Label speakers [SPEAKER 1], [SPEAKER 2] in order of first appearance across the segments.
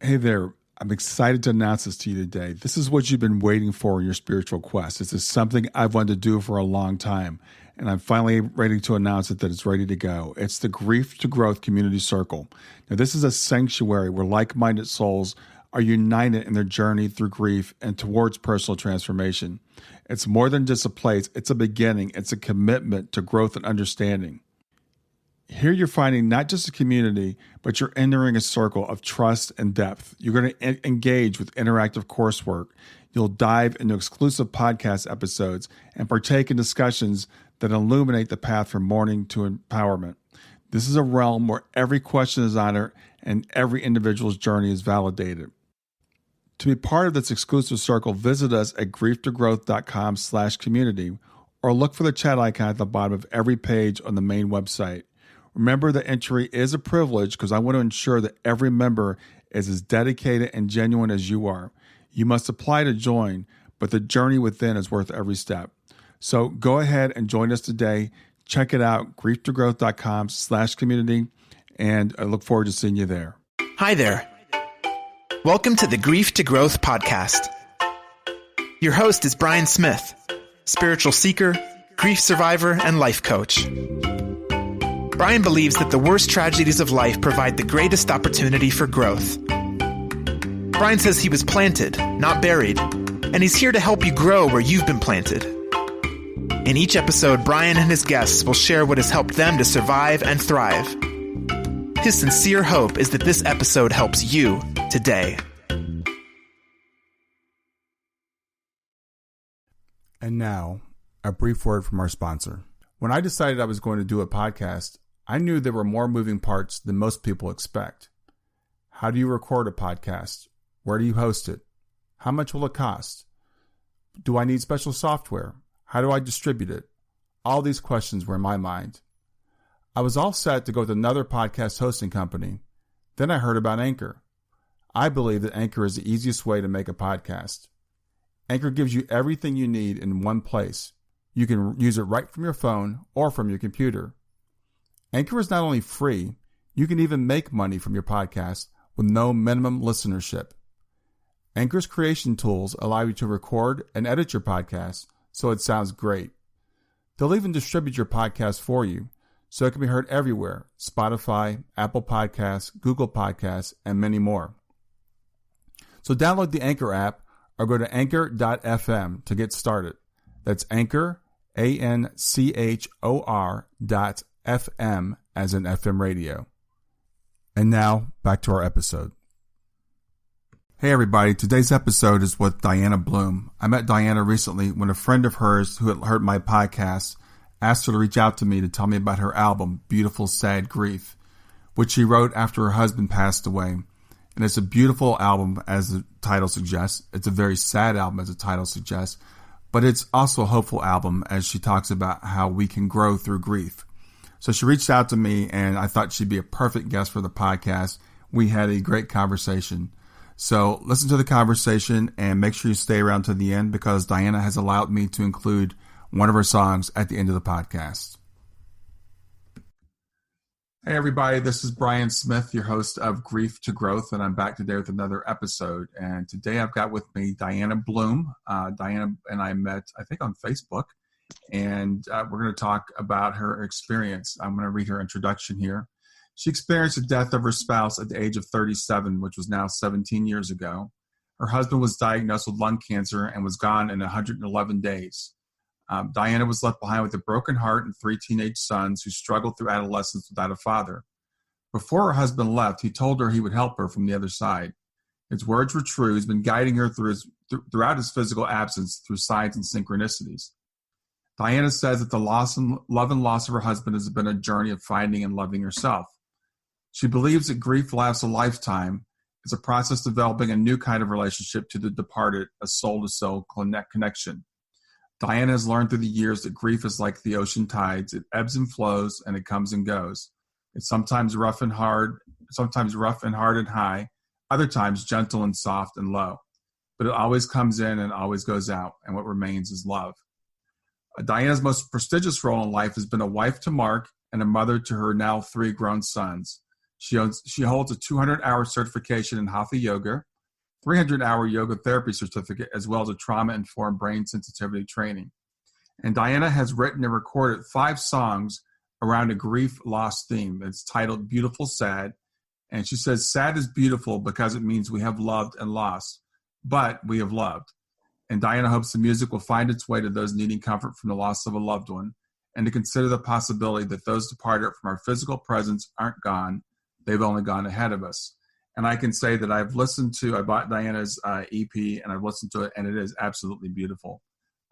[SPEAKER 1] Hey there. I'm excited to announce this to you today. This is what you've been waiting for in your spiritual quest. This is something I've wanted to do for a long time, and I'm finally ready to announce it that it's ready to go. It's the Grief to Growth Community Circle. Now, this is a sanctuary where like-minded souls are united in their journey through grief and towards personal transformation. It's more than just a place. It's a beginning. It's a commitment to growth and understanding. Here you're finding not just a community, but you're entering a circle of trust and depth. You're going to engage with interactive coursework. You'll dive into exclusive podcast episodes and partake in discussions that illuminate the path from mourning to empowerment. This is a realm where every question is honored and every individual's journey is validated. To be part of this exclusive circle, visit us at grieftogrowth.com/community or look for the chat icon at the bottom of every page on the main website. Remember that entry is a privilege because I want to ensure that every member is as dedicated and genuine as you are. You must apply to join, but the journey within is worth every step. So go ahead and join us today. Check it out, grieftogrowth.com/community, and I look forward to seeing you there.
[SPEAKER 2] Hi there. Welcome to the Grief to Growth podcast. Your host is Brian Smith, spiritual seeker, grief survivor, and life coach. Brian believes that the worst tragedies of life provide the greatest opportunity for growth. Brian says he was planted, not buried, and he's here to help you grow where you've been planted. In each episode, Brian and his guests will share what has helped them to survive and thrive. His sincere hope is that this episode helps you today.
[SPEAKER 1] And now, a brief word from our sponsor. When I decided I was going to do a podcast, I knew there were more moving parts than most people expect. How do you record a podcast? Where do you host it? How much will it cost? Do I need special software? How do I distribute it? All these questions were in my mind. I was all set to go with another podcast hosting company. Then I heard about Anchor. I believe that Anchor is the easiest way to make a podcast. Anchor gives you everything you need in one place. You can use it right from your phone or from your computer. Anchor is not only free, you can even make money from your podcast with no minimum listenership. Anchor's creation tools allow you to record and edit your podcast so it sounds great. They'll even distribute your podcast for you so it can be heard everywhere: Spotify, Apple Podcasts, Google Podcasts, and many more. So download the Anchor app or go to anchor.fm to get started. That's Anchor, ANCHOR.FM as in FM radio. And now, back to our episode. Hey everybody, today's episode is with Diana Bloom. I met Diana recently when a friend of hers who had heard my podcast asked her to reach out to me to tell me about her album, Beautiful Sad Grief, which she wrote after her husband passed away. And it's a beautiful album, as the title suggests. It's a very sad album, as the title suggests. But it's also a hopeful album, as she talks about how we can grow through grief. So she reached out to me, and I thought she'd be a perfect guest for the podcast. We had a great conversation. So listen to the conversation and make sure you stay around to the end because Diana has allowed me to include one of her songs at the end of the podcast. Hey everybody, this is Brian Smith, your host of Grief to Growth, and I'm back today with another episode. And today I've got with me Diana Bloom. Diana and I met, I think, on Facebook, and we're going to talk about her experience. I'm going to read her introduction here. She experienced the death of her spouse at the age of 37, which was now 17 years ago. Her husband was diagnosed with lung cancer and was gone in 111 days. Diana was left behind with a broken heart and 3 teenage sons who struggled through adolescence without a father. Before her husband left, he told her he would help her from the other side. His words were true. He's been guiding her throughout his physical absence through signs and synchronicities. Diana says that the love and loss of her husband has been a journey of finding and loving herself. She believes that grief lasts a lifetime. It's a process developing a new kind of relationship to the departed, a soul-to-soul connection. Diana has learned through the years that grief is like the ocean tides. It ebbs and flows, and it comes and goes. It's sometimes rough and hard and high, other times gentle and soft and low. But it always comes in and always goes out, and what remains is love. Diana's most prestigious role in life has been a wife to Mark and a mother to her now 3 grown sons. She holds a 200-hour certification in Hatha Yoga, 300-hour yoga therapy certificate, as well as a trauma-informed brain sensitivity training. And Diana has written and recorded 5 songs around a grief loss theme. It's titled Beautiful Sad. And she says, sad is beautiful because it means we have loved and lost, but we have loved. And Diana hopes the music will find its way to those needing comfort from the loss of a loved one, and to consider the possibility that those departed from our physical presence aren't gone. They've only gone ahead of us. And I can say that I bought Diana's EP, and I've listened to it, and it is absolutely beautiful.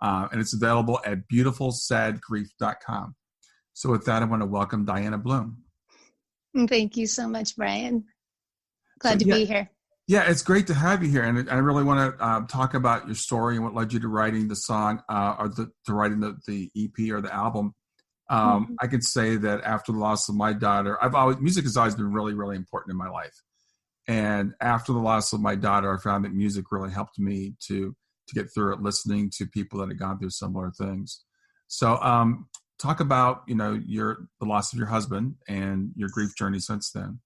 [SPEAKER 1] And it's available at beautifulsadgrief.com. So with that, I want to welcome Diana Bloom.
[SPEAKER 3] Thank you so much, Brian. Glad to be here.
[SPEAKER 1] Yeah, it's great to have you here. And I really want to talk about your story and what led you to writing the song to writing the EP or the album. I can say that after the loss of my daughter, music has always been really, really important in my life. And after the loss of my daughter, I found that music really helped me to get through it, listening to people that had gone through similar things. So talk about, the loss of your husband and your grief journey since then.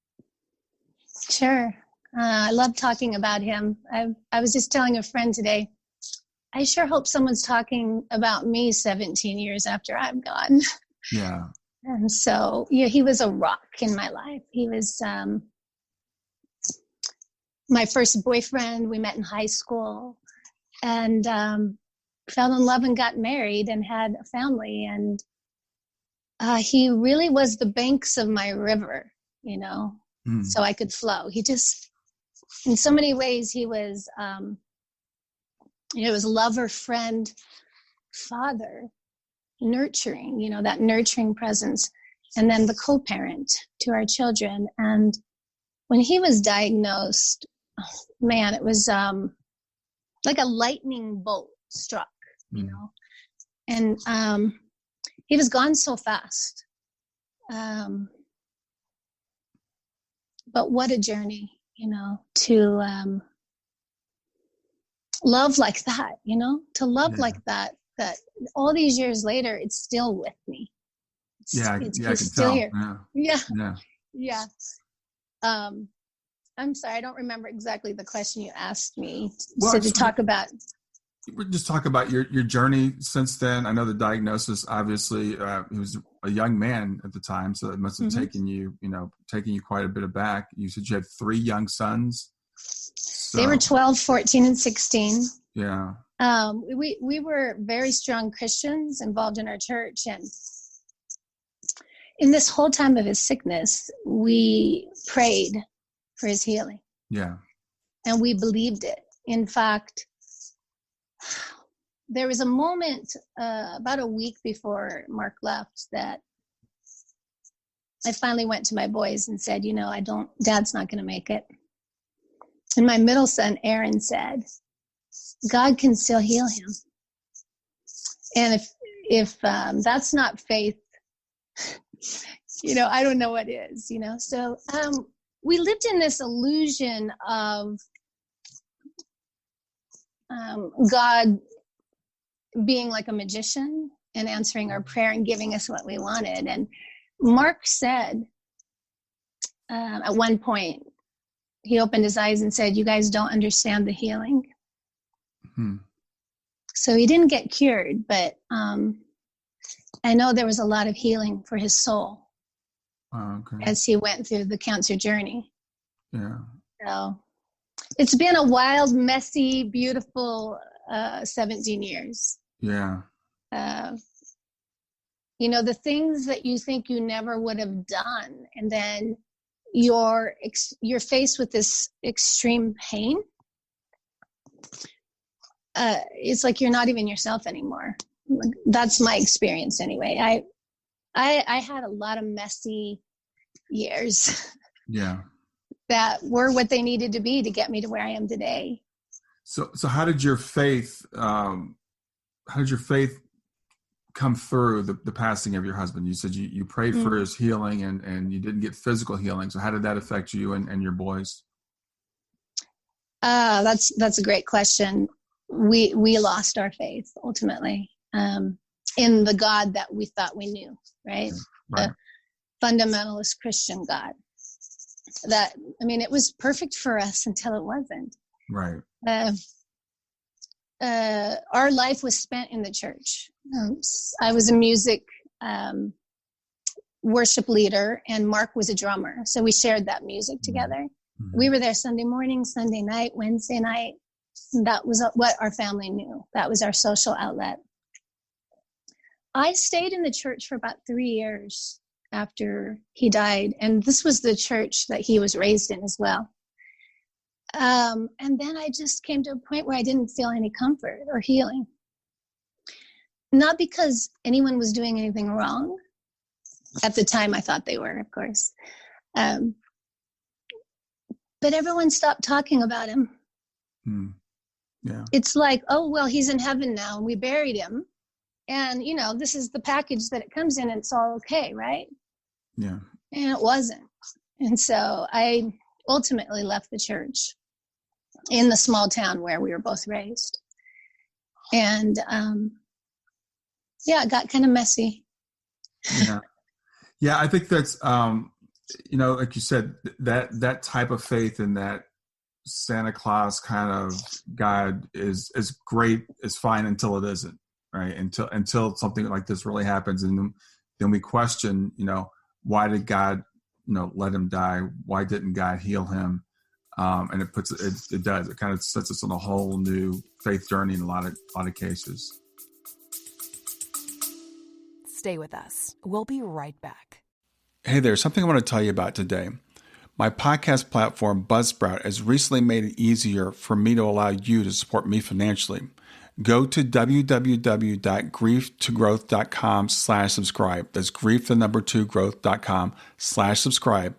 [SPEAKER 3] Sure. I love talking about him. I was just telling a friend today, I sure hope someone's talking about me 17 years after I'm gone.
[SPEAKER 1] Yeah.
[SPEAKER 3] And so, he was a rock in my life. He was my first boyfriend. We met in high school and fell in love and got married and had a family. And he really was the banks of my river, so I could flow. He just, in so many ways, he was, was lover, friend, father, nurturing, that nurturing presence, and then the co-parent to our children. And when he was diagnosed, it was like a lightning bolt struck, and he was gone so fast. But what a journey, to love like that, to love like that all these years later, it's still with me.
[SPEAKER 1] I can
[SPEAKER 3] still
[SPEAKER 1] tell.
[SPEAKER 3] Here.
[SPEAKER 1] Yeah.
[SPEAKER 3] I'm sorry, I don't remember exactly the question you asked me.
[SPEAKER 1] Well,
[SPEAKER 3] to talk about.
[SPEAKER 1] Just talk about your journey since then. I know the diagnosis, obviously, he was a young man at the time, so it must have taken you quite a bit aback. You said you had 3 young sons. So,
[SPEAKER 3] they were 12, 14, and 16.
[SPEAKER 1] Yeah.
[SPEAKER 3] We were very strong Christians involved in our church, and in this whole time of his sickness, we prayed for his healing.
[SPEAKER 1] Yeah.
[SPEAKER 3] And we believed it. In fact, there was a moment about a week before Mark left that I finally went to my boys and said, Dad's not going to make it. And my middle son, Aaron, said, God can still heal him. And if that's not faith, I don't know what is, So we lived in this illusion of God being like a magician and answering our prayer and giving us what we wanted. And Mark said at one point, he opened his eyes and said, you guys don't understand the healing. So he didn't get cured, but I know there was a lot of healing for his soul as he went through the cancer journey.
[SPEAKER 1] Yeah.
[SPEAKER 3] So it's been a wild, messy, beautiful 17 years.
[SPEAKER 1] Yeah.
[SPEAKER 3] The things that you think you never would have done, and then you're faced with this extreme pain. It's like you're not even yourself anymore. That's my experience anyway. I had a lot of messy years.
[SPEAKER 1] Yeah.
[SPEAKER 3] That were what they needed to be to get me to where I am today.
[SPEAKER 1] So how did your faith come through the passing of your husband? You said you prayed for his healing and you didn't get physical healing. So how did that affect you and your boys?
[SPEAKER 3] That's a great question. We lost our faith ultimately in the God that we thought we knew, right?
[SPEAKER 1] Right.
[SPEAKER 3] The fundamentalist Christian God. It was perfect for us until it wasn't.
[SPEAKER 1] Right.
[SPEAKER 3] Our life was spent in the church. I was a music worship leader, and Mark was a drummer. So we shared that music together. Mm-hmm. We were there Sunday morning, Sunday night, Wednesday night. That was what our family knew. That was our social outlet. I stayed in the church for about 3 years after he died. And this was the church that he was raised in as well. And then I just came to a point where I didn't feel any comfort or healing. Not because anyone was doing anything wrong. At the time, I thought they were, of course. But everyone stopped talking about him.
[SPEAKER 1] Yeah.
[SPEAKER 3] It's like, oh, well, he's in heaven now, and we buried him. And, this is the package that it comes in, and it's all okay, right?
[SPEAKER 1] Yeah.
[SPEAKER 3] And it wasn't. And so I ultimately left the church in the small town where we were both raised. And, it got kind of messy.
[SPEAKER 1] Yeah. Yeah, I think that's, like you said, that type of faith in that Santa Claus kind of God is great, is fine until it isn't, right? Until something like this really happens, and then we question, why did God, let him die? Why didn't God heal him? And it kind of sets us on a whole new faith journey in a lot of cases.
[SPEAKER 4] Stay with us. We'll be right back.
[SPEAKER 1] Hey there, something I want to tell you about today. My podcast platform, Buzzsprout, has recently made it easier for me to allow you to support me financially. Go to www.grieftogrowth.com/subscribe. That's grief2growth.com/subscribe.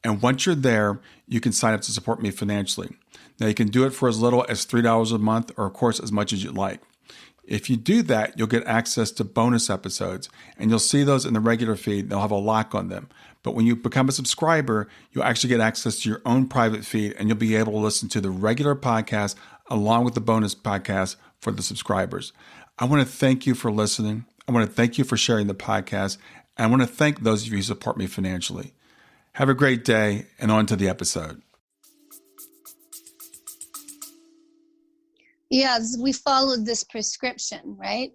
[SPEAKER 1] And once you're there, you can sign up to support me financially. Now, you can do it for as little as $3 a month, or of course, as much as you'd like. If you do that, you'll get access to bonus episodes, and you'll see those in the regular feed. They'll have a lock on them. But when you become a subscriber, you'll actually get access to your own private feed, and you'll be able to listen to the regular podcast along with the bonus podcast for the subscribers. I want to thank you for listening. I want to thank you for sharing the podcast. And I want to thank those of you who support me financially. Have a great day, and on to the episode.
[SPEAKER 3] Yeah, we followed this prescription, right?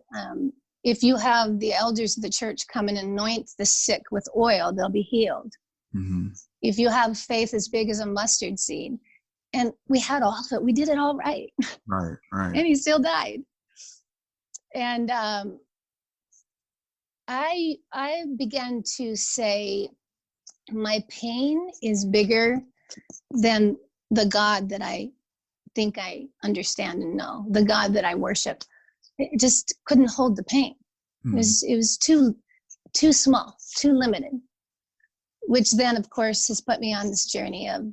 [SPEAKER 3] If you have the elders of the church come and anoint the sick with oil, they'll be healed. Mm-hmm. If you have faith as big as a mustard seed, and we had all of it, we did it all right.
[SPEAKER 1] Right.
[SPEAKER 3] And he still died. And I began to say, my pain is bigger than the God that I think I understand and know, the God that I worship. It just couldn't hold the pain. It was too small, too limited, which then, of course, has put me on this journey of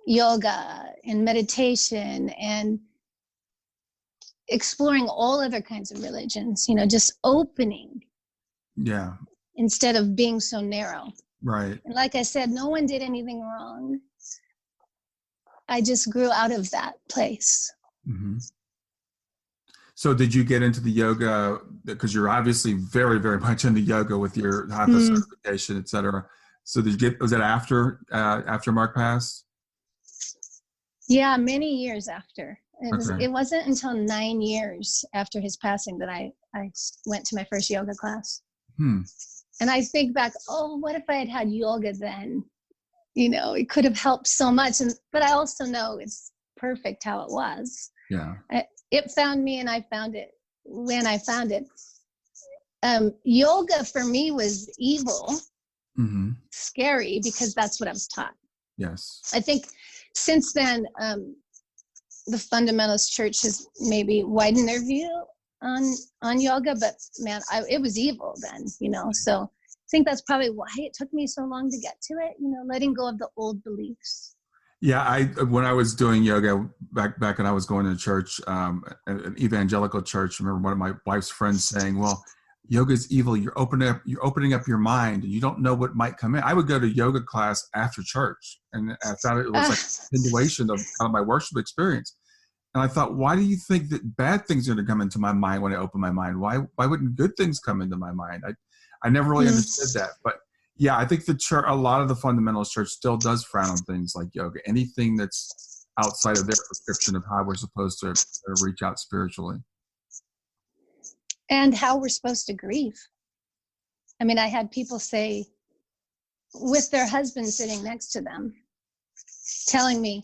[SPEAKER 3] yoga and meditation and exploring all other kinds of religions, just opening.
[SPEAKER 1] Yeah.
[SPEAKER 3] Instead of being so narrow.
[SPEAKER 1] Right.
[SPEAKER 3] And like I said, no one did anything wrong. I just grew out of that place.
[SPEAKER 1] Mm-hmm. So did you get into the yoga, because you're obviously very, very much into yoga with your hatha certification, et cetera. So was that after Mark passed?
[SPEAKER 3] Yeah, many years after. It wasn't until 9 years after his passing that I went to my first yoga class. And I think back, what if I had had yoga then? It could have helped so much. But I also know it's perfect how it was.
[SPEAKER 1] Yeah.
[SPEAKER 3] It found me, and I found it when I found it. Yoga for me was evil, scary, because that's what I was taught.
[SPEAKER 1] Yes.
[SPEAKER 3] I think since then, the fundamentalist church has maybe widened their view on yoga, but man, it was evil then, so I think that's probably why it took me so long to get to it, letting go of the old beliefs.
[SPEAKER 1] Yeah, when I was doing yoga back when I was going to church, an evangelical church, I remember one of my wife's friends saying, well, yoga is evil. You're opening up your mind, and you don't know what might come in. I would go to yoga class after church, and I thought it was like a continuation of kind of my worship experience. And I thought, why do you think that bad things are going to come into my mind when I open my mind? Why wouldn't good things come into my mind? I never really understood that. But Yeah, I think the church, a lot of the fundamentalist church still does frown on things like yoga, anything that's outside of their prescription of how we're supposed to reach out spiritually.
[SPEAKER 3] And how we're supposed to grieve. I mean, I had people say, with their husband sitting next to them, telling me,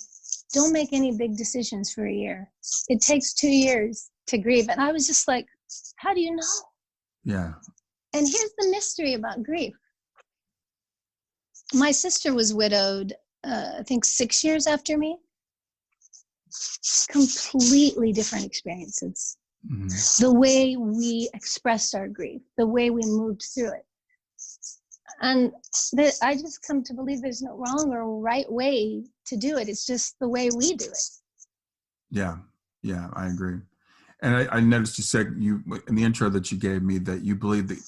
[SPEAKER 3] don't make any big decisions for a year. It takes 2 years to grieve. And I was just like, how do you know?
[SPEAKER 1] Yeah.
[SPEAKER 3] And here's the mystery about grief. My sister was widowed, I think 6 years after me. Completely different experiences. Mm-hmm. The way we expressed our grief, the way we moved through it. And I just come to believe there's no wrong or right way to do it. It's just the way we do it. Yeah,
[SPEAKER 1] I agree. And I noticed you said in the intro that you gave me that you believe that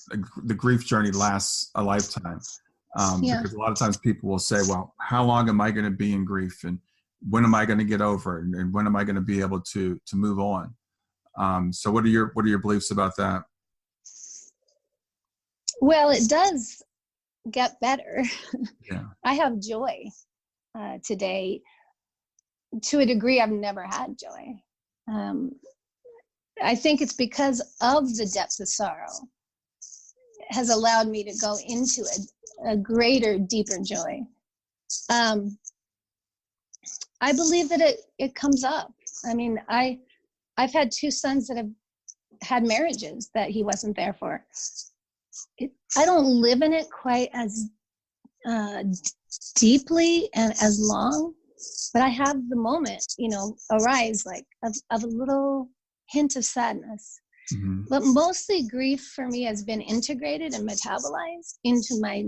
[SPEAKER 1] the grief journey lasts a lifetime. Because a lot of times people will say, well, how long am I going to be in grief? And when am I going to get over it? And when am I going to be able to move on? So what are your beliefs about that?
[SPEAKER 3] Well, it does get better.
[SPEAKER 1] Yeah.
[SPEAKER 3] I have joy today. To a degree, I've never had joy. I think it's because of the depth of sorrow has allowed me to go into a greater, deeper joy. I believe that it comes up. I mean, I've had 2 sons that have had marriages that he wasn't there for. I don't live in it quite as deeply and as long, but I have the moment, arise like of a little hint of sadness. Mm-hmm. But mostly grief for me has been integrated and metabolized into my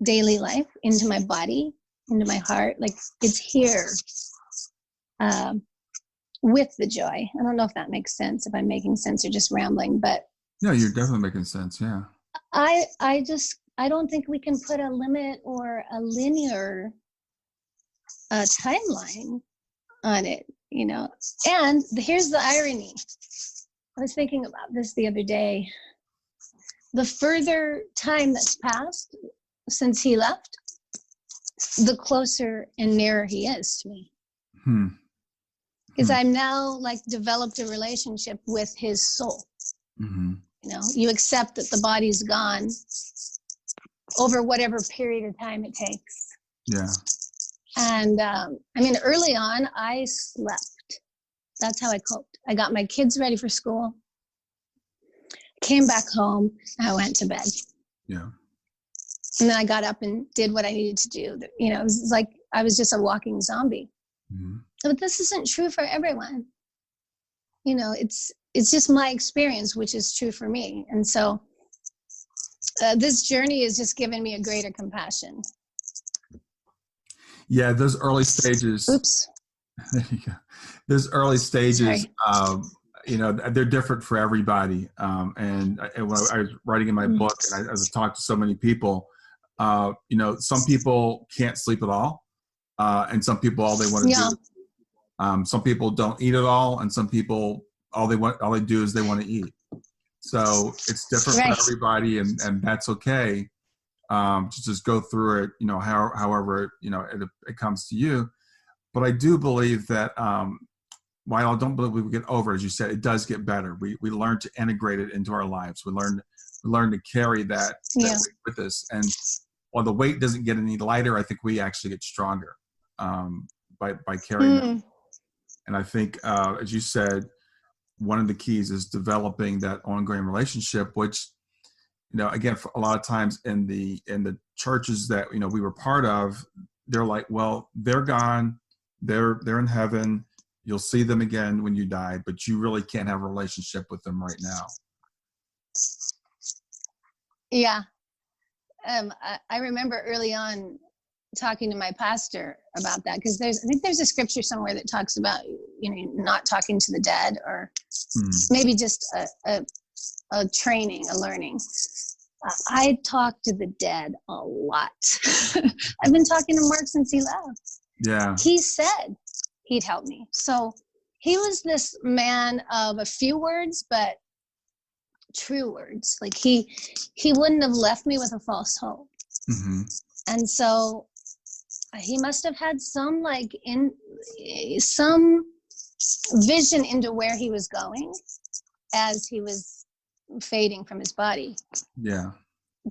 [SPEAKER 3] daily life, into my body, into my heart. Like it's here with the joy. I don't know if that makes sense, if I'm making sense or just rambling, but.
[SPEAKER 1] No, you're definitely making sense. Yeah.
[SPEAKER 3] I don't think we can put a limit or a linear timeline on it, And here's the irony. I was thinking about this the other day. The further time that's passed since he left, the closer and nearer he is to me. Because I'm now developed a relationship with his soul. Mm-hmm. You accept that the body's gone over whatever period of time it takes.
[SPEAKER 1] Yeah.
[SPEAKER 3] And early on, I slept. That's how I coped. I got my kids ready for school, came back home, I went to bed.
[SPEAKER 1] Yeah.
[SPEAKER 3] And then I got up and did what I needed to do. It was like I was just a walking zombie. Mm-hmm. But this isn't true for everyone. It's just my experience, which is true for me. And so this journey has just given me a greater compassion.
[SPEAKER 1] Yeah, those early stages.
[SPEAKER 3] Oops.
[SPEAKER 1] Those early stages, they're different for everybody. And when I was writing in my book, and as I talked to so many people, some people can't sleep at all. And some people, all they want to do. Some people don't eat at all. And some people, all they do is they want to eat. So it's different for everybody, and that's okay. To just go through it, however, it comes to you. But I do believe that while I don't believe we get over it, as you said, it does get better. We learn to integrate it into our lives. We learn to carry that weight with us. And while the weight doesn't get any lighter, I think we actually get stronger by carrying it. And I think, as you said, one of the keys is developing that ongoing relationship, which, again, for a lot of times in the churches that, we were part of, they're like, well, they're gone. They're in heaven. You'll see them again when you die, but you really can't have a relationship with them right now.
[SPEAKER 3] Yeah. I remember early on talking to my pastor about that, because I think there's a scripture somewhere that talks about, not talking to the dead, or maybe just a training, a learning. I talk to the dead a lot. I've been talking to Mark since he left.
[SPEAKER 1] Yeah.
[SPEAKER 3] He said he'd help me. So he was this man of a few words, but true words. Like he wouldn't have left me with a false hope.
[SPEAKER 1] Mm-hmm.
[SPEAKER 3] And so he must have had some some vision into where he was going as he was fading from his body.
[SPEAKER 1] Yeah.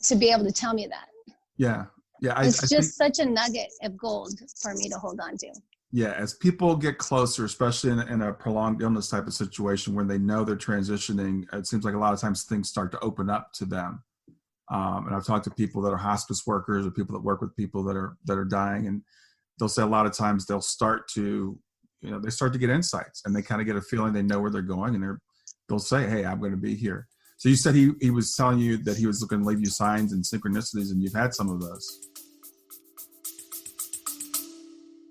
[SPEAKER 3] To be able to tell me that.
[SPEAKER 1] Yeah. Yeah.
[SPEAKER 3] It's
[SPEAKER 1] I
[SPEAKER 3] just
[SPEAKER 1] think,
[SPEAKER 3] such a nugget of gold for me to hold on to.
[SPEAKER 1] yeah, as people get closer, especially in a prolonged illness type of situation where they know they're transitioning, it seems like a lot of times things start to open up to them. And I've talked to people that are hospice workers or people that work with people that are dying, and they'll say a lot of times they'll start to, they start to get insights, and they kind of get a feeling they know where they're going, and they'll say, "Hey, I'm going to be here." So you said he was telling you that he was looking to leave you signs and synchronicities, and you've had some of those.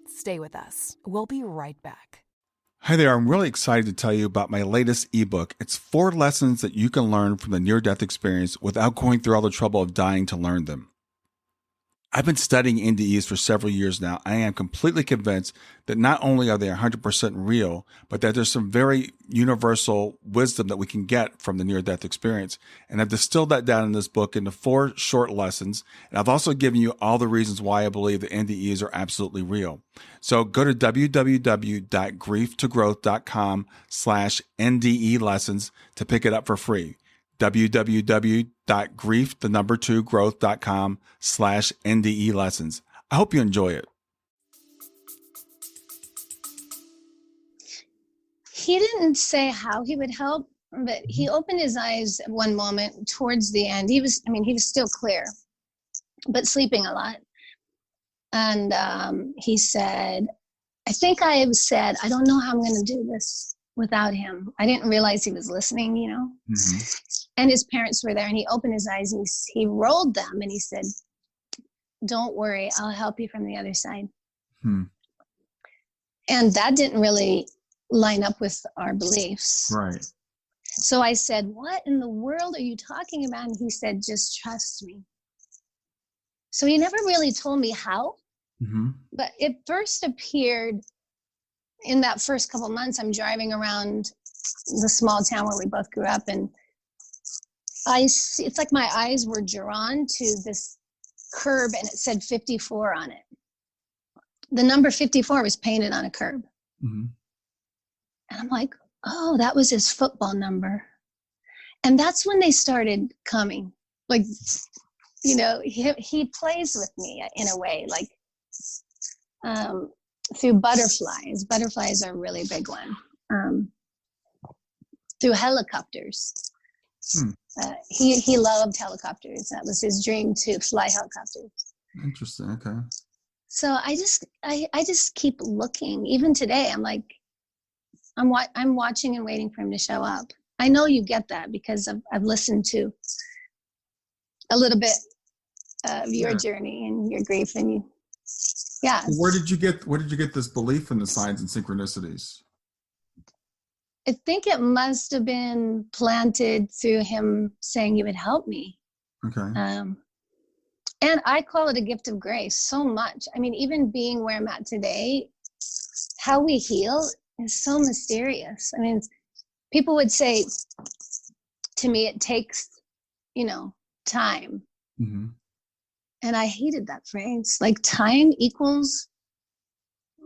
[SPEAKER 4] Stay with us. We'll be right back.
[SPEAKER 1] Hi there. I'm really excited to tell you about my latest ebook. It's 4 lessons that you can learn from the near-death experience without going through all the trouble of dying to learn them. I've been studying NDEs for several years now. I am completely convinced that not only are they 100% real, but that there's some very universal wisdom that we can get from the near-death experience. And I've distilled that down in this book into 4 short lessons. And I've also given you all the reasons why I believe that NDEs are absolutely real. So go to www.grieftogrowth.com/NDE lessons to pick it up for free. www.growth.com/NDE lessons. I hope you enjoy it.
[SPEAKER 3] He didn't say how he would help, but he opened his eyes at one moment towards the end. He was still clear, but sleeping a lot. And he said, I think I have said, I don't know how I'm going to do this without him. I didn't realize he was listening,
[SPEAKER 1] Mm-hmm.
[SPEAKER 3] And his parents were there, and he opened his eyes and he rolled them and he said, don't worry, I'll help you from the other side. And that didn't really line up with our beliefs.
[SPEAKER 1] Right.
[SPEAKER 3] So I said, what in the world are you talking about? And he said, just trust me. So he never really told me how, but it first appeared in that first couple months. I'm driving around the small town where we both grew up, and it's like my eyes were drawn to this curb, and it said 54 on it. The number 54 was painted on a curb. And I'm like, oh, that was his football number. And that's when they started coming. Like, he plays with me in a way, like through butterflies. Butterflies are a really big one. Through helicopters. He loved helicopters. That was his dream, to fly helicopters.
[SPEAKER 1] Interesting. Okay.
[SPEAKER 3] So I just keep looking. Even today, I'm like, I'm watching and waiting for him to show up. I know you get that because I've listened to a little bit of your journey and your grief, and Where did you get this belief in the signs and synchronicities? I think it must have been planted through him saying he would help me. Okay. And I call it a gift of grace so much. I mean, even being where I'm at today, how we heal is so mysterious. I mean, people would say to me, it takes, time. And I hated that phrase. Like, time equals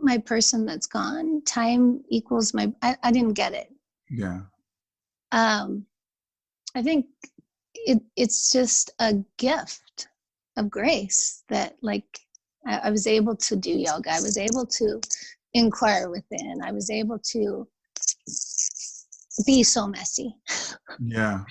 [SPEAKER 3] my person that's gone. Time equals I didn't get it. Yeah. I think it's just a gift of grace that, like, I was able to do yoga. I was able to inquire within. I was able to be so messy. Yeah.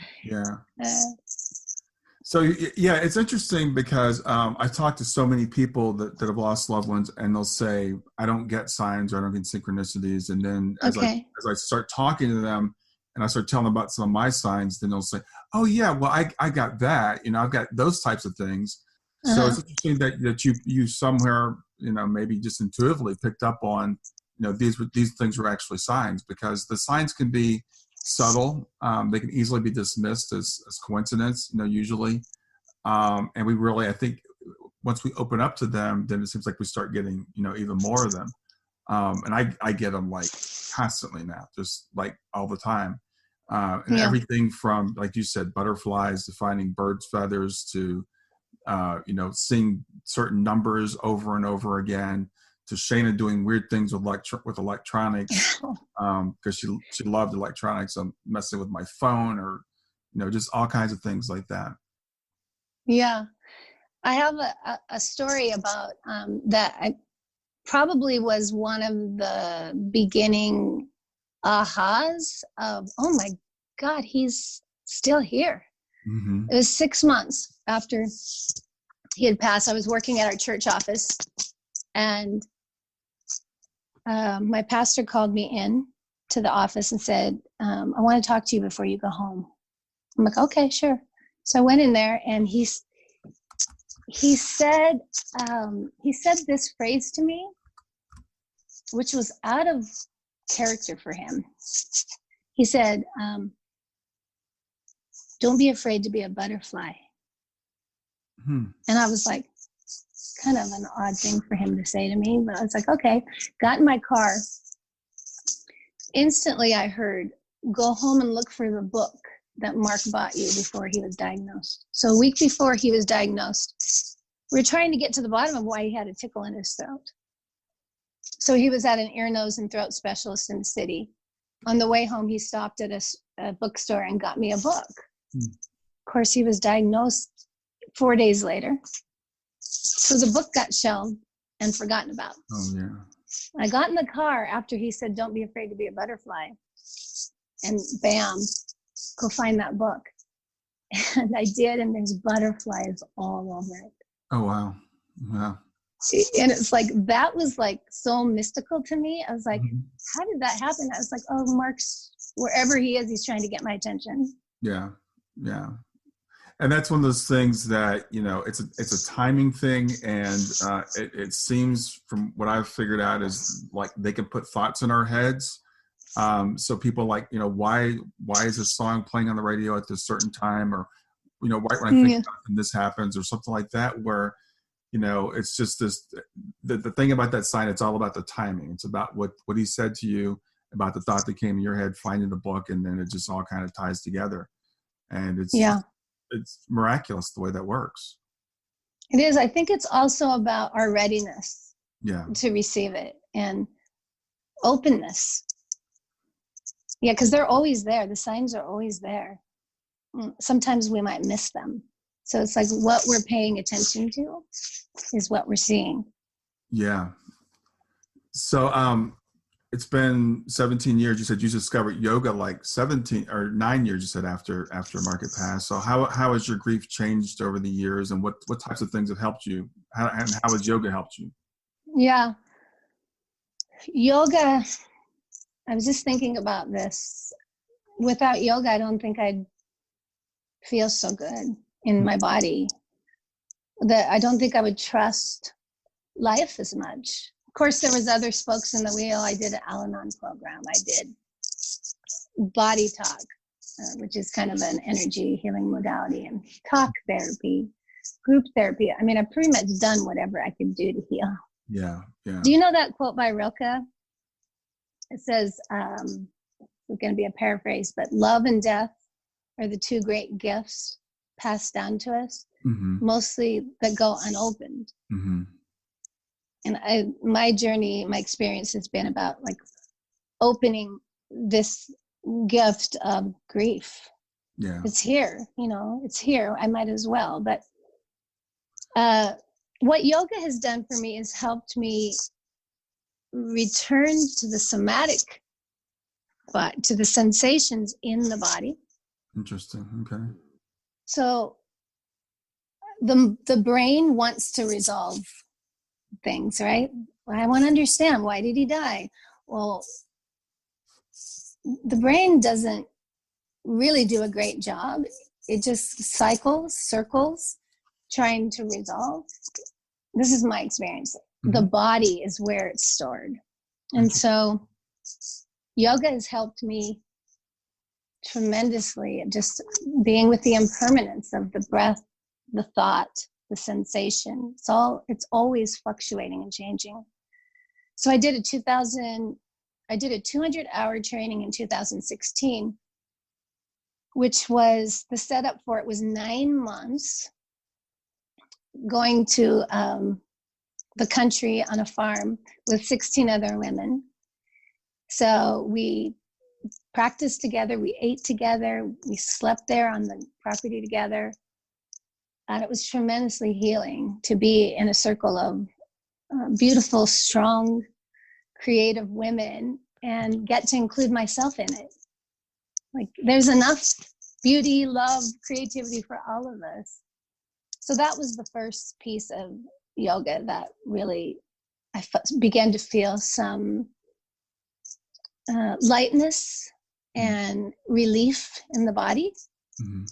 [SPEAKER 3] So, it's interesting because I talk to so many people that have lost loved ones, and they'll say, I don't get signs or I don't get synchronicities. And then as I start talking to them and I start telling them about some of my signs, then they'll say, oh, yeah, well, I got that. I've got those types of things. So it's interesting that you somewhere, maybe just intuitively picked up on, these things were actually signs, because the signs can be subtle. They can easily be dismissed as coincidence, usually. And we really, I think, once we open up to them, then it seems like we start getting, even more of them. And I get them like constantly now, just like all the time. Everything from, like you said, butterflies to finding birds' feathers to
[SPEAKER 1] seeing certain numbers over and over again, to Shayna doing weird things with electronics, because she loved electronics. I'm messing with my phone, or just all kinds of things like that.
[SPEAKER 3] Yeah, I have a story about that. I probably was one of the beginning ahas of, oh my God, he's still here.
[SPEAKER 1] Mm-hmm.
[SPEAKER 3] It was 6 months after he had passed. I was working at our church office, and my pastor called me in to the office and said, I want to talk to you before you go home. I'm like, okay, sure. So I went in there, and he said this phrase to me, which was out of character for him. He said, don't be afraid to be a butterfly. And I was like, kind of an odd thing for him to say to me, but I was like, okay. Got in my car. Instantly I heard, go home and look for the book that Mark bought you before he was diagnosed. So a week before he was diagnosed, we were trying to get to the bottom of why he had a tickle in his throat. So he was at an ear, nose, and throat specialist in the city. On the way home, he stopped at a bookstore and got me a book. Of course, he was diagnosed 4 days later. So the book got shelved and forgotten about.
[SPEAKER 1] Oh, yeah.
[SPEAKER 3] I got in the car after he said, don't be afraid to be a butterfly. And bam, go find that book. And I did, and there's butterflies all over it.
[SPEAKER 1] Oh, wow. Wow.
[SPEAKER 3] And it's like, that was like so mystical to me. I was like, how did that happen? I was like, oh, Mark's, wherever he is, he's trying to get my attention.
[SPEAKER 1] Yeah. Yeah. And that's one of those things that, it's a timing thing. And it seems, from what I've figured out, is like they can put thoughts in our heads. So people like, why is this song playing on the radio at this certain time? Or, right when I think about it, and this happens, or something like that, where, it's just this, the thing about that sign, it's all about the timing. It's about what he said to you, about the thought that came in your head, finding the book, and then it just all kind of ties together. And it's miraculous the way that works.
[SPEAKER 3] It is. I think it's also about our readiness to receive it, and openness. Yeah, because they're always there. The signs are always there. Sometimes we might miss them. So it's like what we're paying attention to is what we're seeing. Yeah.
[SPEAKER 1] So it's been 17 years. You said you discovered yoga like 17 or 9 years, you said, after Mark had passed. So how has your grief changed over the years, and what types of things have helped you? How has yoga helped you?
[SPEAKER 3] Yeah. Yoga, I was just thinking about this. Without yoga, I don't think I'd feel so good in my body. That I don't think I would trust life as much. Of course, there was other spokes in the wheel. I did an Al-Anon program. I did body talk, which is kind of an energy healing modality, and talk therapy, group therapy. I mean, I've pretty much done whatever I could do to heal.
[SPEAKER 1] Yeah, yeah.
[SPEAKER 3] Do you know that quote by Rilke? It says, it's going to be a paraphrase, but love and death are the two great gifts passed down to us, mostly that go unopened. And my journey, my experience has been about like opening this gift of grief. Yeah, it's here, it's here. I might as well. But what yoga has done for me is helped me return to the somatic, but to the sensations in the body.
[SPEAKER 1] Interesting. Okay.
[SPEAKER 3] So the brain wants to resolve things, right? I want to understand, why did he die? Well, the brain doesn't really do a great job. It just circles, trying to resolve. This is my experience. The body is where it's stored. And so yoga has helped me tremendously, just being with the impermanence of the breath, the thought, the sensation. It's always fluctuating and changing. So I did a 200-hour training in 2016, which was, the setup for it was 9 months going to the country on a farm with 16 other women. So we practiced together, we ate together, we slept there on the property together. And it was tremendously healing to be in a circle of beautiful, strong, creative women and get to include myself in it. Like, there's enough beauty, love, creativity for all of us. So that was the first piece of yoga that really began to feel some lightness and relief in the body.
[SPEAKER 1] Mm-hmm.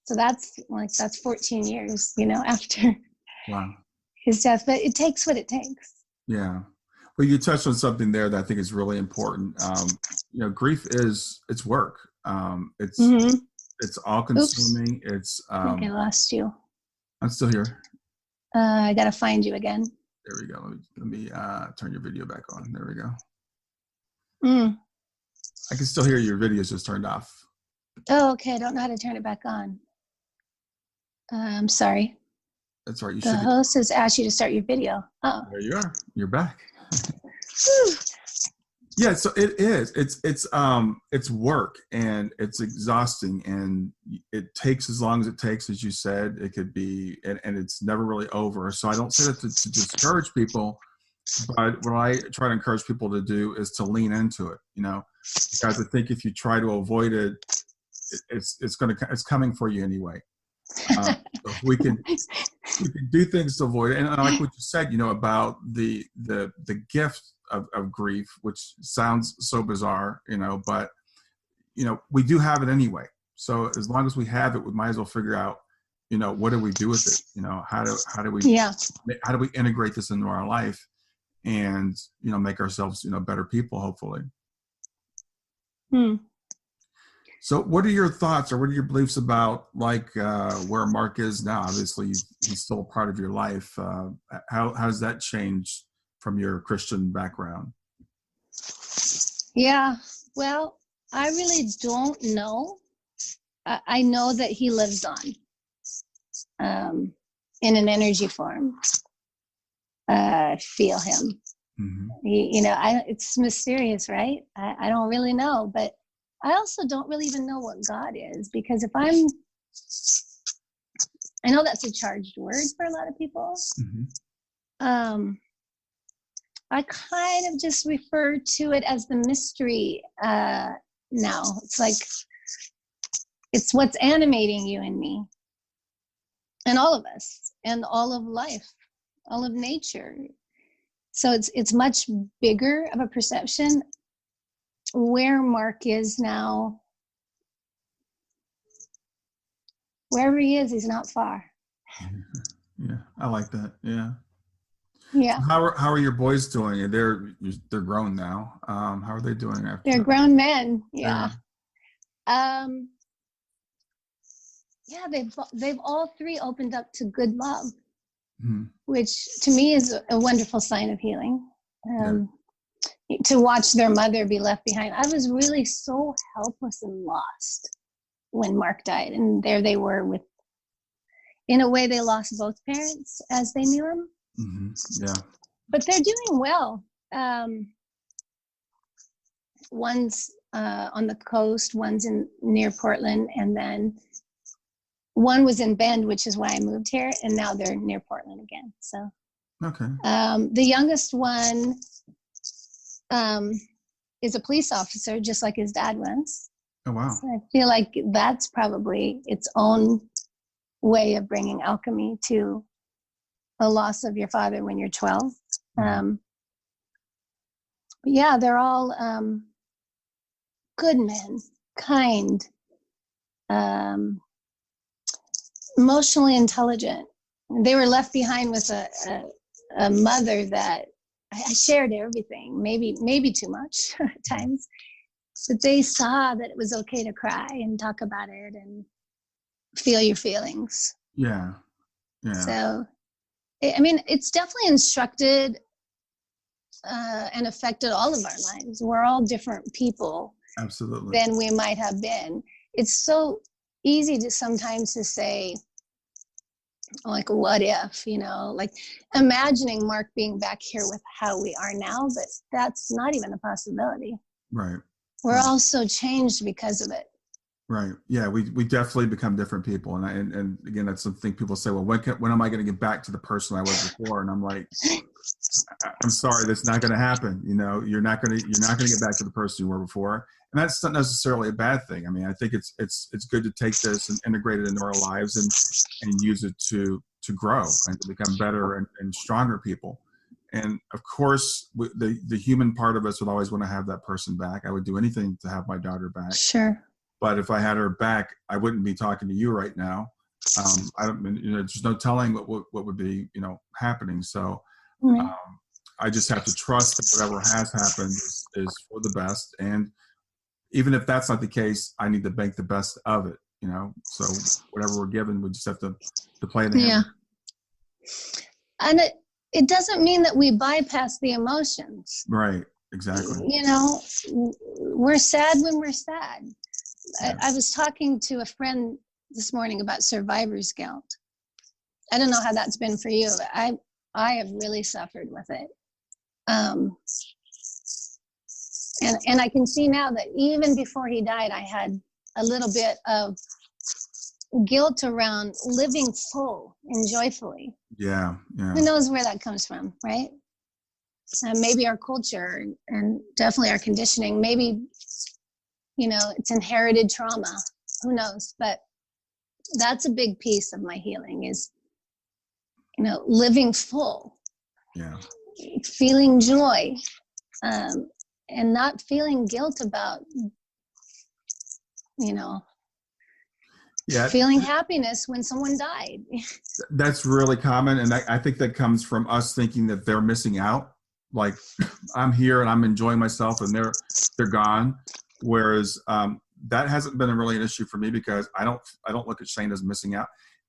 [SPEAKER 3] So that's 14 years, after
[SPEAKER 1] Wow.
[SPEAKER 3] his death. But it takes what it takes.
[SPEAKER 1] Yeah. Well, you touched on something there that I think is really important. Grief it's work. It's all consuming.
[SPEAKER 3] Oops.
[SPEAKER 1] It's
[SPEAKER 3] I think I lost you.
[SPEAKER 1] I'm still here.
[SPEAKER 3] I got to find you again.
[SPEAKER 1] There we go. Let me turn your video back on. There we go. I can still hear your video's just turned off.
[SPEAKER 3] Oh, okay. I don't know how to turn it back on. I'm sorry.
[SPEAKER 1] That's right.
[SPEAKER 3] The host has asked you to start your video. Oh,
[SPEAKER 1] there you are. You're back. Yeah. So it is. It's work, and it's exhausting, and it takes as long as it takes, as you said. It could be, and it's never really over. So I don't say that to discourage people, but what I try to encourage people to do is to lean into it. Because I think if you try to avoid it, it's coming for you anyway. So if we can do things to avoid it. And I like what you said, about the gift of grief, which sounds so bizarre, but we do have it anyway. So as long as we have it, we might as well figure out, what do we do with it? How do we integrate this into our life and, make ourselves, better people, hopefully. So what are your thoughts, or what are your beliefs about, where Mark is now? Obviously, he's still a part of your life. How has that changed from your Christian background?
[SPEAKER 3] Yeah, well, I really don't know. I know that he lives on in an energy form. I feel him. Mm-hmm. It's mysterious, right? I don't really know, but I also don't really even know what God is, because I know that's a charged word for a lot of people. Mm-hmm. I kind of just refer to it as the mystery now. It's like, it's what's animating you and me and all of us and all of life, all of nature. So it's much bigger of a perception. Where Mark is now, wherever he is, he's not far.
[SPEAKER 1] Yeah, I like that. Yeah.
[SPEAKER 3] Yeah.
[SPEAKER 1] So how are your boys doing? They're grown now. How are they doing after?
[SPEAKER 3] They're grown men. Yeah. Yeah, they've all three opened up to good love, which to me is a wonderful sign of healing. To watch their mother be left behind. I was really so helpless and lost when Mark died. And there they were in a way, they lost both parents as they knew him. Mm-hmm. Yeah. But they're doing well. One's on the coast, one's near Portland, and then one was in Bend, which is why I moved here, and now they're near Portland again. So, okay. The youngest one is a police officer, just like his dad was.
[SPEAKER 1] Oh, wow.
[SPEAKER 3] So I feel like that's probably its own way of bringing alchemy to a loss of your father when you're 12. But yeah, they're all good men, kind, emotionally intelligent. They were left behind with a mother that I shared everything, maybe too much at times, but they saw that it was okay to cry and talk about it and feel your feelings.
[SPEAKER 1] Yeah. Yeah.
[SPEAKER 3] So, I mean, it's definitely instructed and affected all of our lives. We're all different people.
[SPEAKER 1] Absolutely.
[SPEAKER 3] Than we might have been. It's so easy to sometimes to say, like, what if, like imagining Mark being back here with how we are now, but that's not even a possibility.
[SPEAKER 1] Right.
[SPEAKER 3] We're all so changed because of it.
[SPEAKER 1] Right. Yeah. We definitely become different people. And again, that's something people say, well, when am I going to get back to the person I was before? And I'm like, I'm sorry, that's not going to happen. You're not going to get back to the person you were before. And that's not necessarily a bad thing. I mean, I think it's good to take this and integrate it into our lives and use it to grow and to become better and stronger people. And of course, the human part of us would always want to have that person back. I would do anything to have my daughter back.
[SPEAKER 3] Sure.
[SPEAKER 1] But if I had her back, I wouldn't be talking to you right now. There's no telling what would be, happening. So I just have to trust that whatever has happened is for the best. And even if that's not the case, I need to make the best of it, So whatever we're given, we just have to play the hand.
[SPEAKER 3] Yeah. And it doesn't mean that we bypass the emotions.
[SPEAKER 1] Right. Exactly.
[SPEAKER 3] We're sad when we're sad.
[SPEAKER 1] Yeah.
[SPEAKER 3] I was talking to a friend this morning about survivor's guilt. I don't know how that's been for you. I have really suffered with it. And I can see now that even before he died, I had a little bit of guilt around living full and joyfully.
[SPEAKER 1] Yeah.
[SPEAKER 3] Who knows where that comes from, right? Maybe our culture and definitely our conditioning. Maybe, it's inherited trauma. Who knows? But that's a big piece of my healing is, living full.
[SPEAKER 1] Yeah.
[SPEAKER 3] Feeling joy. And not feeling guilt about, feeling happiness when someone died.
[SPEAKER 1] That's really common. And I think that comes from us thinking that they're missing out. Like I'm here and I'm enjoying myself and they're gone. Whereas that hasn't been really an issue for me because I don't look at Shane as missing out.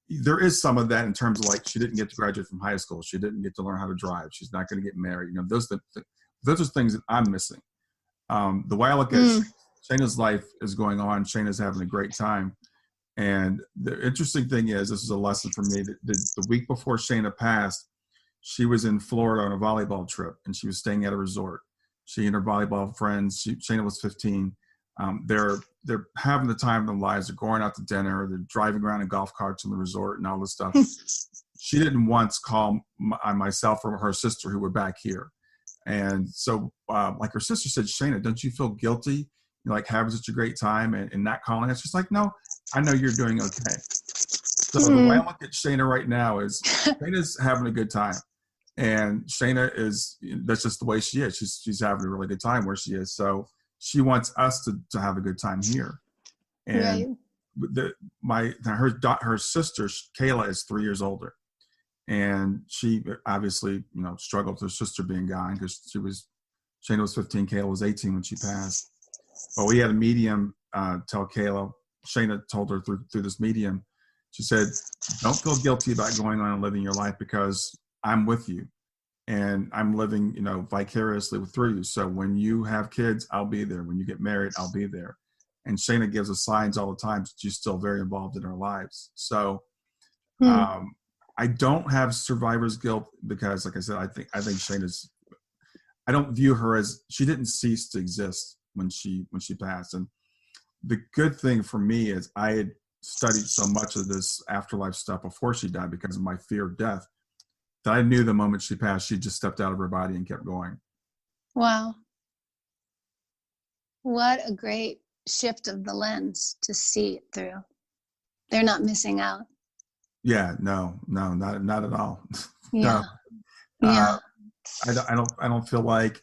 [SPEAKER 1] There is some of that in terms of like, she didn't get to graduate from high school. She didn't get to learn how to drive. She's not going to get married. Those are things that I'm missing. The way I look at Shayna's life is going on. Shayna's having a great time. And the interesting thing is, this is a lesson for me, that the week before Shayna passed, she was in Florida on a volleyball trip and she was staying at a resort. She and her volleyball friends, Shayna was 15. They're having the time of their lives. They're going out to dinner. They're driving around in golf carts in the resort and all this stuff. She didn't once call myself or her sister who were back here. And so, like her sister said, Shayna, don't you feel guilty? You're like having such a great time and not calling us? She's like, no, I know you're doing okay. So the way I look at Shayna right now is Shayna's having a good time. And Shayna that's just the way she is. She's having a really good time where she is. So she wants us to have a good time here. And her sister, Kayla, is 3 years older. And she obviously, struggled with her sister being gone because Shayna was 15, Kayla was 18 when she passed. But we had a medium tell Kayla, Shayna told her through this medium, she said, don't feel guilty about going on and living your life because I'm with you and I'm living, vicariously through you. So when you have kids, I'll be there. When you get married, I'll be there. And Shayna gives us signs all the time that she's still very involved in our lives. So I don't have survivor's guilt because, like I said, I think Shayna's, I don't view her as, she didn't cease to exist when she passed. And the good thing for me is I had studied so much of this afterlife stuff before she died because of my fear of death that I knew the moment she passed, she just stepped out of her body and kept going.
[SPEAKER 3] Wow. What a great shift of the lens to see it through. They're not missing out.
[SPEAKER 1] Yeah, no, not at all.
[SPEAKER 3] Yeah.
[SPEAKER 1] No.
[SPEAKER 3] Yeah.
[SPEAKER 1] I don't feel like,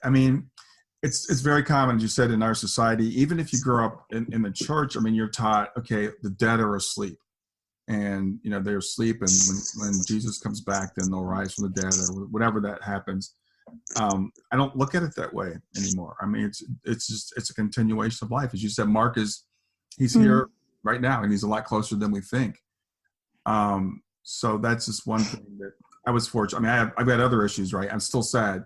[SPEAKER 1] it's very common, as you said, in our society, even if you grow up in the church, you're taught, okay, the dead are asleep and, they're asleep. And when Jesus comes back, then they'll rise from the dead or whatever that happens. I don't look at it that way anymore. It's a continuation of life. As you said, Mark he's here right now and he's a lot closer than we think. So that's just one thing that I was fortunate. I've got other issues, right? I'm still sad.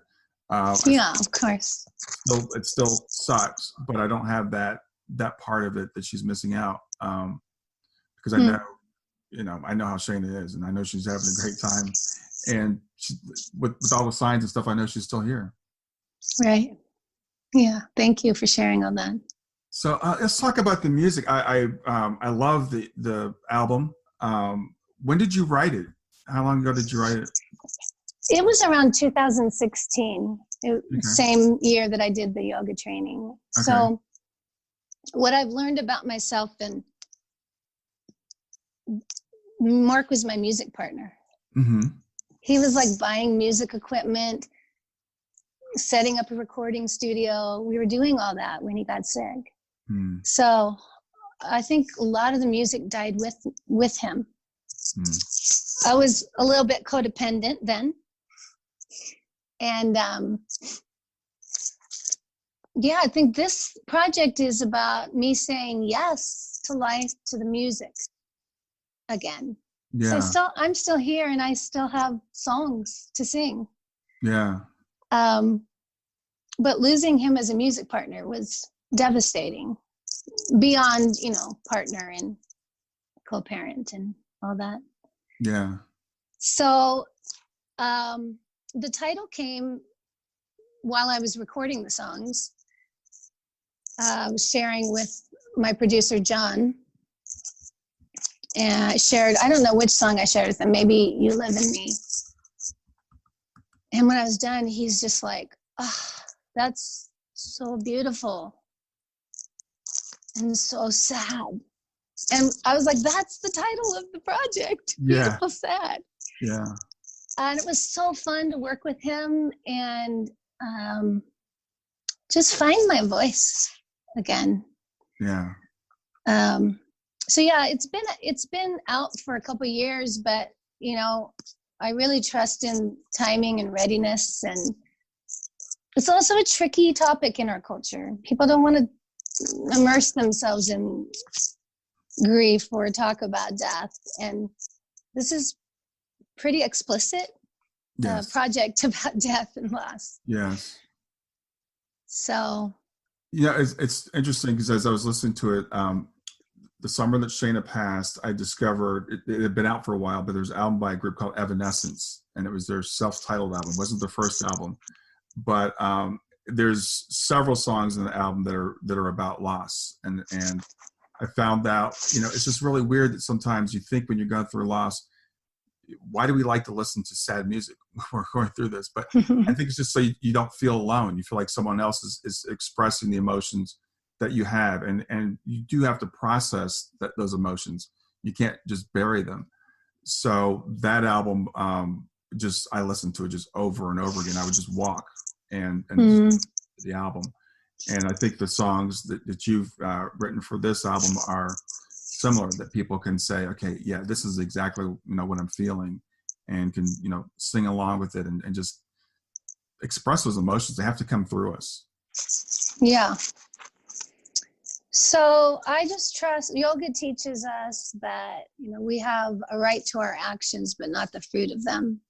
[SPEAKER 3] Yeah, of course.
[SPEAKER 1] It still sucks, but I don't have that part of it that she's missing out. Because I know, I know how Shayna is, and I know she's having a great time. And she, with all the signs and stuff, I know she's still here.
[SPEAKER 3] Right. Yeah. Thank you for sharing all that.
[SPEAKER 1] So let's talk about the music. I love the album. When did you write it? How long ago did you write it?
[SPEAKER 3] It was around 2016,
[SPEAKER 1] Okay.
[SPEAKER 3] same year that I did the yoga training.
[SPEAKER 1] Okay.
[SPEAKER 3] So what I've learned about myself, and Mark was my music partner.
[SPEAKER 1] Mm-hmm.
[SPEAKER 3] He was like buying music equipment, setting up a recording studio. We were doing all that when he got sick.
[SPEAKER 1] Mm.
[SPEAKER 3] So I think a lot of the music died with him.
[SPEAKER 1] Mm.
[SPEAKER 3] I was a little bit codependent then. And yeah, I think this project is about me saying yes to life, to the music again.
[SPEAKER 1] Yeah.
[SPEAKER 3] So I'm still here, and I still have songs to sing.
[SPEAKER 1] Yeah.
[SPEAKER 3] But losing him as a music partner was devastating, beyond, partner and co-parent and all that.
[SPEAKER 1] Yeah.
[SPEAKER 3] So the title came while I was recording the songs. I was sharing with my producer, John. And I don't know which song I shared with him, maybe You Live in Me. And when I was done, he's just like, oh, that's so beautiful and so sad. And I was like, that's the title of the project.
[SPEAKER 1] Yeah.
[SPEAKER 3] Beautiful, sad.
[SPEAKER 1] Yeah.
[SPEAKER 3] And it was so fun to work with him and just find my voice again.
[SPEAKER 1] Yeah.
[SPEAKER 3] So yeah, it's been out for a couple of years, but I really trust in timing and readiness, and it's also a tricky topic in our culture. People don't want to immerse themselves in grief or talk about death, and this is pretty explicit.
[SPEAKER 1] Yes.
[SPEAKER 3] Project about death and loss.
[SPEAKER 1] Yes.
[SPEAKER 3] So.
[SPEAKER 1] Yeah, it's interesting because as I was listening to it, the summer that Shayna passed, I discovered it had been out for a while, but there's an album by a group called Evanescence, and it was their self-titled album. It wasn't their first album, but there's several songs in the album that are about loss, and I found out, it's just really weird that sometimes you think when you're going through loss, why do we like to listen to sad music when we're going through this? But I think it's just so you don't feel alone. You feel like someone else is expressing the emotions that you have, and you do have to process those emotions. You can't just bury them. So that album, I listened to it just over and over again. I would just walk and just the album. And I think the songs that you've written for this album are similar, that people can say, okay, yeah, this is exactly what I'm feeling, and can sing along with it and just express those emotions. They have to come through us.
[SPEAKER 3] Yeah. So I just trust. Yoga teaches us that we have a right to our actions, but not the fruit of them.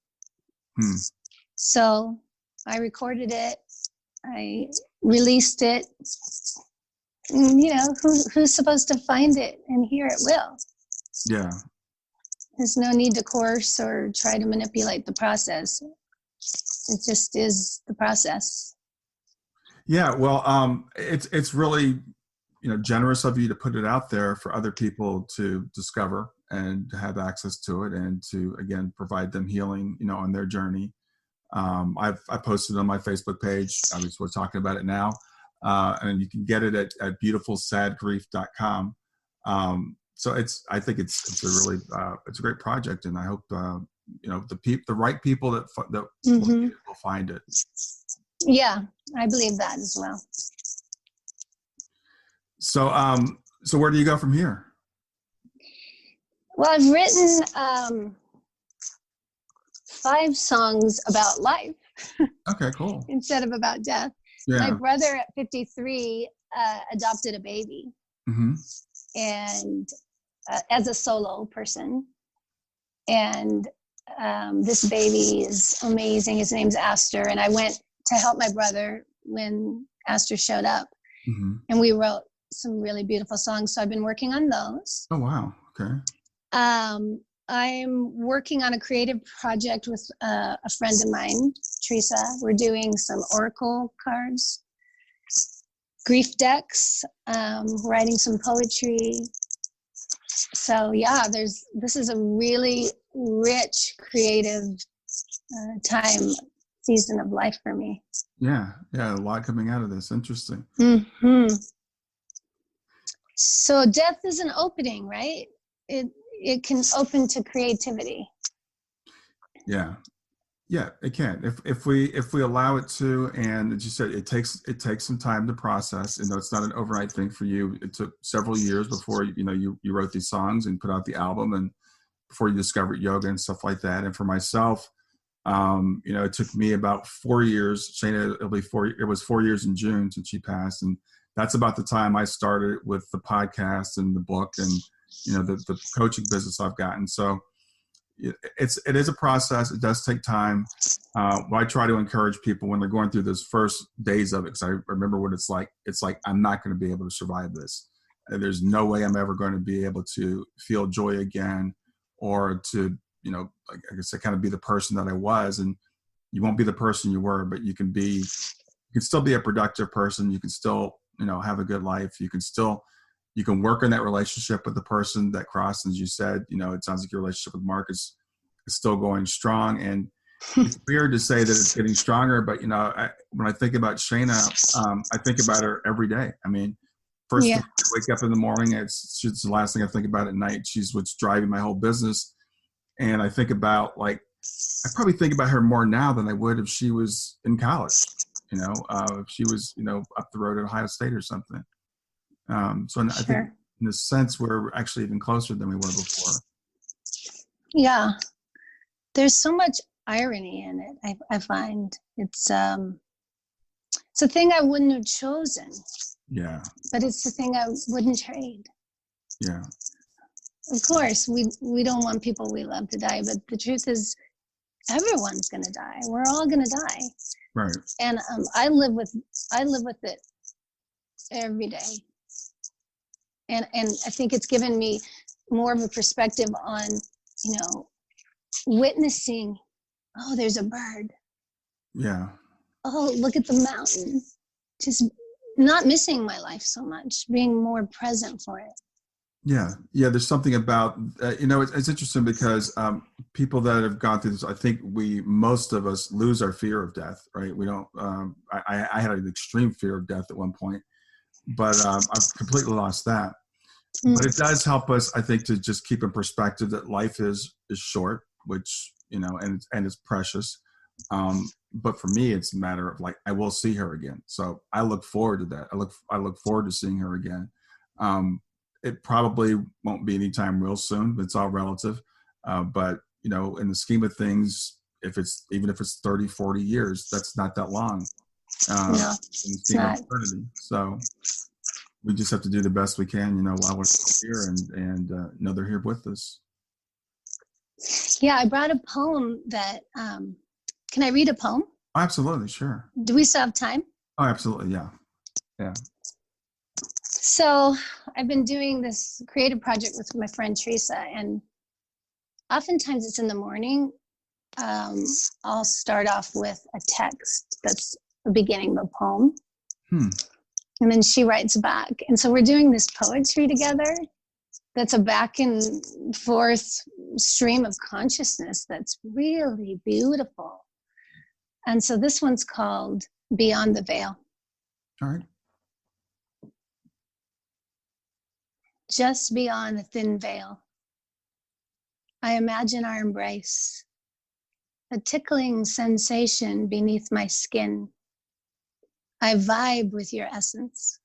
[SPEAKER 3] So I recorded it, I released it. Who's supposed to find it and hear it will.
[SPEAKER 1] Yeah.
[SPEAKER 3] There's no need to coerce or try to manipulate the process. It just is the process.
[SPEAKER 1] Yeah. Well, it's really, generous of you to put it out there for other people to discover and to have access to it, and to, again, provide them healing, on their journey. I posted on my Facebook page. Obviously, we're talking about it now. And you can get it at beautifulsadgrief.com. So I think it's a really, it's a great project, and I hope, the right people that will find it.
[SPEAKER 3] Yeah, I believe that as well.
[SPEAKER 1] So where do you go from here?
[SPEAKER 3] Well, I've written 5 songs about life.
[SPEAKER 1] Okay, cool.
[SPEAKER 3] Instead of about death.
[SPEAKER 1] Yeah.
[SPEAKER 3] My brother at 53 adopted a baby, and as a solo person, and this baby is amazing. His name's Astor, and I went to help my brother when Astor showed up, and we wrote some really beautiful songs. So I've been working on those.
[SPEAKER 1] Oh wow! Okay.
[SPEAKER 3] I'm working on a creative project with a friend of mine, Teresa. We're doing some oracle cards, grief decks, writing some poetry. So yeah, this is a really rich, creative season of life for me.
[SPEAKER 1] Yeah, a lot coming out of this. Interesting.
[SPEAKER 3] Mm-hmm. So death is an opening, right? It can open to creativity.
[SPEAKER 1] Yeah, it can. If we allow it to, and as you said, it takes some time to process. You know, it's not an overnight thing for you. It took several years before you wrote these songs and put out the album, and before you discovered yoga and stuff like that. And for myself, it took me about 4 years. Shana, it was 4 years in June since she passed, and that's about the time I started with the podcast and the book and the coaching business I've gotten. So it is a process. It does take time. What I try to encourage people when they're going through those first days of it, because I remember what it's like. It's like, I'm not going to be able to survive this. There's no way I'm ever going to be able to feel joy again, or to, like I guess, kind of be the person that I was. And you won't be the person you were, but you can still be a productive person. You can still, have a good life. You can work on that relationship with the person that crossed. As you said, it sounds like your relationship with Mark is still going strong. And it's weird to say that it's getting stronger, but when I think about Shana, I think about her every day. I mean, first thing I wake up in the morning, it's the last thing I think about at night. She's what's driving my whole business. And I think about, I probably think about her more now than I would if she was in college, if she was, up the road at Ohio State or something. So I think in a sense, we're actually even closer than we were before.
[SPEAKER 3] Yeah. There's so much irony in it. I find it's a thing I wouldn't have chosen.
[SPEAKER 1] Yeah.
[SPEAKER 3] But it's the thing I wouldn't trade.
[SPEAKER 1] Yeah.
[SPEAKER 3] Of course, we don't want people we love to die, but the truth is, everyone's going to die. We're all going to die.
[SPEAKER 1] Right.
[SPEAKER 3] And I live with it every day. And I think it's given me more of a perspective on, witnessing, oh, there's a bird.
[SPEAKER 1] Yeah.
[SPEAKER 3] Oh, look at the mountain. Just not missing my life so much, being more present for it.
[SPEAKER 1] Yeah. There's something about, it's interesting because people that have gone through this, I think most of us lose our fear of death, right? We don't, I had an extreme fear of death at one point, but I've completely lost that. Mm. But it does help us, I think, to just keep in perspective that life is short, which, and it's precious. But for me, it's a matter of I will see her again. So I look forward to that. I look forward to seeing her again. It probably won't be anytime real soon, but it's all relative. But, in the scheme of things, even if it's 30, 40 years, that's not that long.
[SPEAKER 3] No, it's not.
[SPEAKER 1] So we just have to do the best we can, while we're still here and know they're here with us.
[SPEAKER 3] Yeah, I brought a poem that, can I read a poem?
[SPEAKER 1] Oh, absolutely, sure.
[SPEAKER 3] Do we still have time?
[SPEAKER 1] Oh, absolutely, yeah. Yeah.
[SPEAKER 3] So I've been doing this creative project with my friend Teresa, and oftentimes it's in the morning. I'll start off with a text that's the beginning of a poem. And then she writes back. And so we're doing this poetry together that's a back and forth stream of consciousness that's really beautiful. And so this one's called Beyond the Veil.
[SPEAKER 1] All right.
[SPEAKER 3] Just beyond a thin veil, I imagine our embrace, a tickling sensation beneath my skin. I vibe with your essence.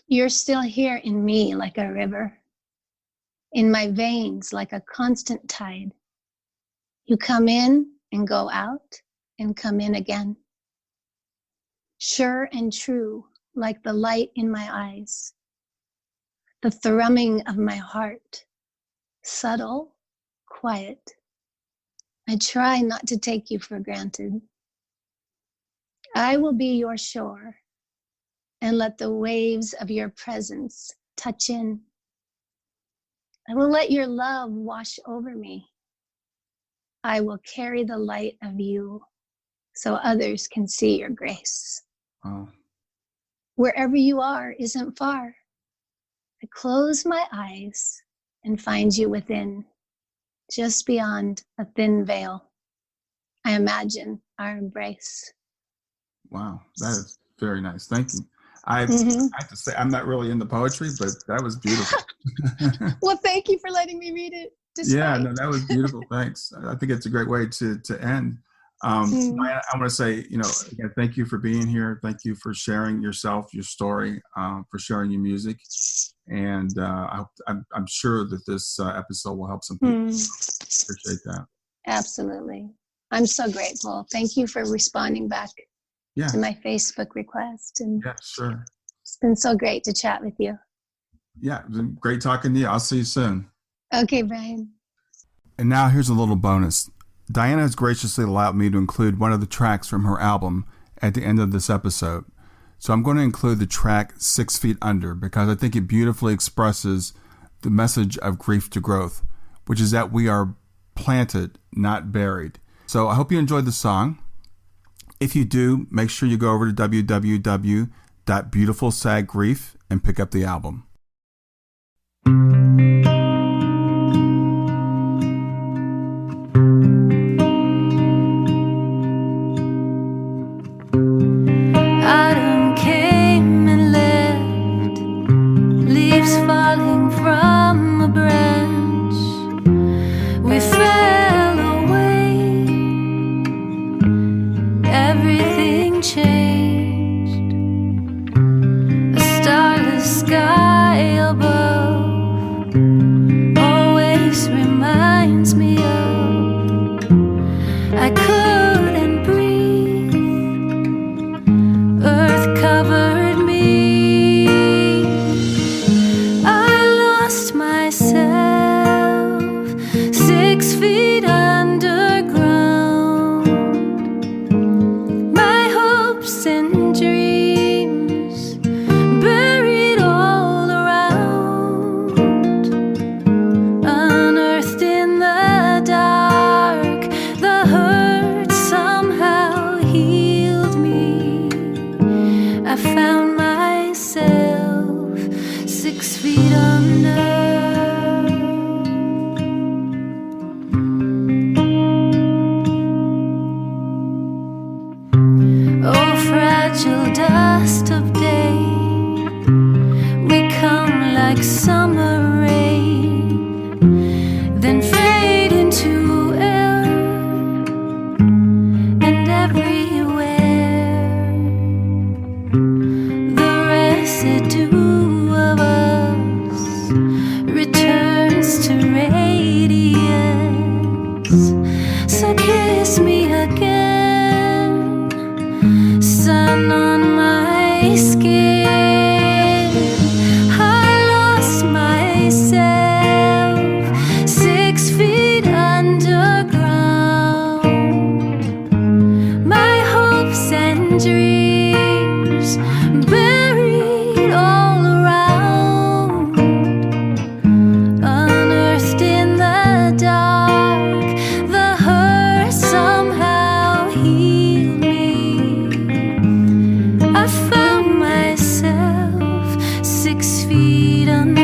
[SPEAKER 3] You're still here in me like a river, in my veins like a constant tide. You come in and go out and come in again. Sure and true like the light in my eyes. The thrumming of my heart, subtle, quiet. I try not to take you for granted. I will be your shore and let the waves of your presence touch in. I will let your love wash over me. I will carry the light of you so others can see your grace.
[SPEAKER 1] Oh.
[SPEAKER 3] Wherever you are isn't far. I close my eyes and find you within, just beyond a thin veil. I imagine our embrace.
[SPEAKER 1] Wow, that is very nice. Thank you. I have to say, I'm not really into poetry, but that was beautiful.
[SPEAKER 3] Well, thank you for letting me read it.
[SPEAKER 1] Yeah, no, that was beautiful. Thanks. I think it's a great way to end. Diana, I want to say, again, thank you for being here. Thank you for sharing yourself, your story, for sharing your music. And I'm sure that this episode will help some people. Appreciate that.
[SPEAKER 3] Absolutely. I'm so grateful. Thank you for responding back to my Facebook request. And
[SPEAKER 1] yeah, sure.
[SPEAKER 3] It's been so great to chat with you.
[SPEAKER 1] Yeah, it's been great talking to you. I'll see you soon.
[SPEAKER 3] Okay, Brian.
[SPEAKER 1] And now here's a little bonus. Diana has graciously allowed me to include one of the tracks from her album at the end of this episode. So I'm going to include the track 6 Feet Under because I think it beautifully expresses the message of Grief to Growth, which is that we are planted, not buried. So I hope you enjoyed the song. If you do, make sure you go over to www.beautifulsadgrief and pick up the album.
[SPEAKER 5] Autumn came and left, leaves falling from a branch. We fell away, everything changed. A starless sky above always reminds me of I couldn't breathe. Earth covered me. I lost myself 6 feet underground. My hopes and dreams buried all around. Unearthed in the dark, the hurt somehow healed me. I found myself 6 feet under. Oh, fragile dust of day, we come like summer rain, then fade into air, and everywhere the residue of us returns to radiance. So kiss me again, sun on my skin. I lost myself 6 feet underground. My hopes and dreams buried all around. Unearthed in the dark, the hurt somehow healed me. I found myself 6 feet under.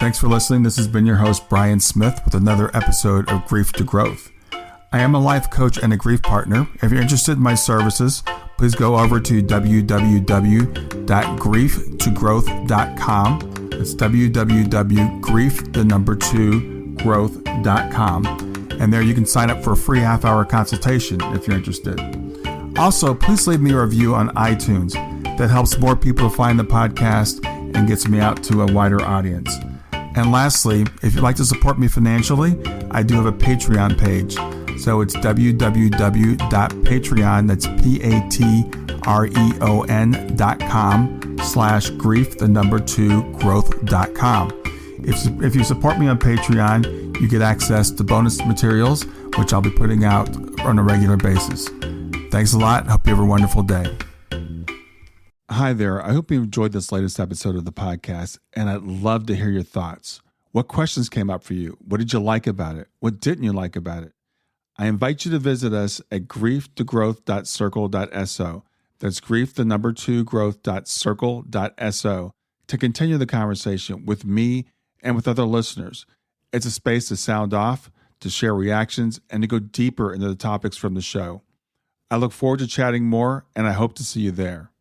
[SPEAKER 1] Thanks for listening. This has been your host, Brian Smith, with another episode of Grief to Growth. I am a life coach and a grief partner. If you're interested in my services, please go over to www.grieftogrowth.com. It's www.grief2growth.com. And there you can sign up for a free half-hour consultation if you're interested. Also, please leave me a review on iTunes. That helps more people find the podcast and gets me out to a wider audience. And lastly, if you'd like to support me financially, I do have a Patreon page. So it's www.patreon, that's patreon.com/grief2growth.com. If you support me on Patreon, you get access to bonus materials, which I'll be putting out on a regular basis. Thanks a lot. Hope you have a wonderful day. Hi there. I hope you enjoyed this latest episode of the podcast, and I'd love to hear your thoughts. What questions came up for you? What did you like about it? What didn't you like about it? I invite you to visit us at grieftogrowth.circle.so. That's grief2growth.circle.so to continue the conversation with me and with other listeners. It's a space to sound off, to share reactions, and to go deeper into the topics from the show. I look forward to chatting more, and I hope to see you there.